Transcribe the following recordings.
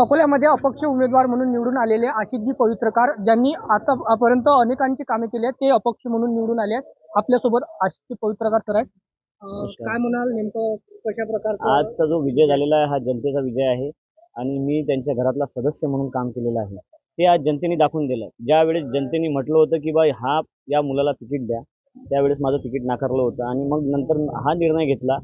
अकोल्यामध्ये अपक्ष उमेदवार म्हणून निवडून आलेले आशिषजी पवित्रकार ज्यांनी आतापर्यंत अनेकांची कामे केली आहेत ते अपक्ष म्हणून निवडून आले आहेत. आपल्यासोबत आशिषजी पवित्रकार सर आहेत. काय म्हणाल नेमकं कशा प्रकारचा आजचा जो विजय झालेला आहे हा जनतेचा विजय आहे आणि मी त्यांच्या घरातला सदस्य म्हणून काम केलेलं आहे. ते आज जनतेने दाखवून दिलं. ज्यावेळेस जनतेने म्हटलं होतं की बा या मुलाला तिकीट द्या, त्यावेळेस माझं तिकीट नाकारलं होतं आणि मग नंतर हा निर्णय घेतला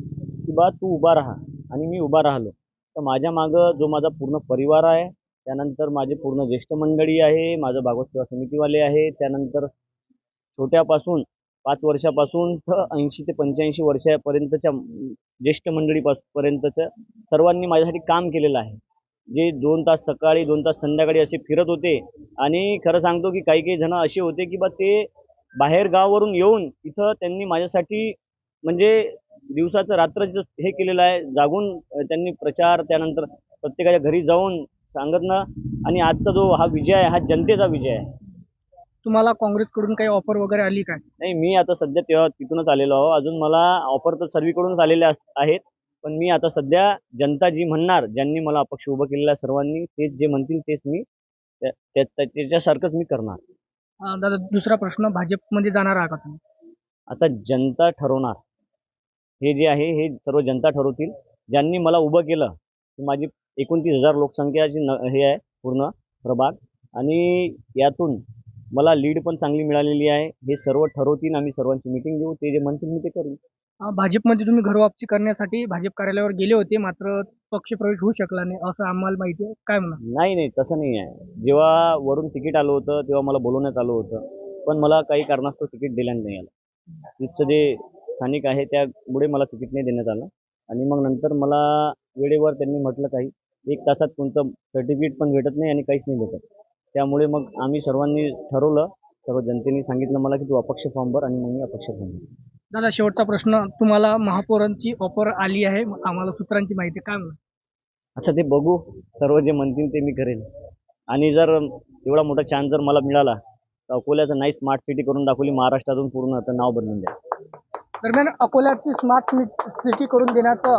की बा तू उभा राहा आणि मी उभा राहिलो. तर माझ्या मागं जो माझा पूर्ण परिवार आहे, त्यानंतर माझे पूर्ण ज्येष्ठ मंडळी आहे, माझं भागवत सेवा समितीवाले आहे, त्यानंतर छोट्यापासून 5 वर्षापासून तर 80 ते 85 वर्षापर्यंतच्या ज्येष्ठ मंडळीपर्यंतच्या सर्वांनी माझ्यासाठी काम केलेलं आहे. जे 2 तास सकाळी 2 तास संध्याकाळी असे फिरत होते आणि खरं सांगतो की काही जण असे होते की बा ते बाहेर गावावरून येऊन इथं त्यांनी माझ्यासाठी म्हणजे दिवसाचं रात्रचं हे केलेलं आहे. जागून त्यांनी प्रचार, त्यानंतर प्रत्येकाच्या घरी जाऊन सांगतनं आणि आजचा जो हा विजय आहे हा जनतेचा विजय आहे. तुम्हाला काँग्रेसकडून काही ऑफर वगैरे आली काय? नाही, मी आता सध्या तिथूनच आलेलो आहो. अजून मला ऑफर तर सर्वीकडूनच आलेले आहेत. पण मी आता सध्या जनता जी म्हणणार, ज्यांनी मला अपक्ष उभं केलेलं आहे सर्वांनी, तेच जे म्हणतील तेच मी त्याच्यासारखंच मी करणार. दादा दुसरा प्रश्न, भाजपमध्ये जाणार आहात का तुम्ही? आता जनता ठरवणार. हे जे आहे हे सर्व जनता ठरवतील. ज्यांनी मला उभं केलं, माझी 29,000 लोकसंख्याची हे आहे पूर्ण प्रभाग आणि यातून मला लीड पण चांगली मिळालेली आहे. हे सर्व ठरवतील. आम्ही सर्वांची मीटिंग घेऊ. ते जे म्हणतील मी ते करू. भाजपमध्ये तुम्ही घरवापसी करण्यासाठी भाजप कार्यालयावर गेले होते, मात्र पक्षप्रवेश होऊ शकला नाही असं आम्हाला माहिती आहे. काय म्हणा? नाही, तसं नाही आहे. जेव्हा वरून तिकीट आलं होतं तेव्हा मला बोलवण्यात आलं होतं. पण मला काही कारणास्तव तिकीट देण्यात नाही आलं. तिथचं जे स्थानिक आहे त्यामुळे मला तिकीट नाही देण्यात आलं आणि मग नंतर मला वेळेवर त्यांनी म्हटलं काही 1 तासात कोणतं सर्टिफिकेट पण भेटत नाही आणि काहीच नाही भेटत. त्यामुळे मग आम्ही सर्वांनी ठरवलं, सर्व जनतेने सांगितलं मला की तू अपक्ष फॉर्म भर आणि मग मी अपक्ष फॉर्म भरला. दादा शेवटचा प्रश्न, तुम्हाला महापौरांची ऑफर आली आहे, आम्हाला सूत्रांची माहिती काय म्हणा? अच्छा, ते बघू. सर्व जे म्हणतील ते मी करेन आणि जर एवढा मोठा चान्स जर मला मिळाला तर अकोल्याचं नाही स्मार्ट सिटी करून दाखवली महाराष्ट्रातून पूर्ण, तर नाव बदलून द्या. दरम्यान अकोल्याची स्मार्ट सिटी करून देण्याचं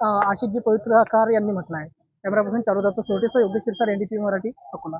आशिषजी पवित्रकार यांनी म्हटलं आहे. कॅमेरा पर्सन चारुदत्त सोटेसह योगेश शिरसाट, NDTV मराठी, अकोला.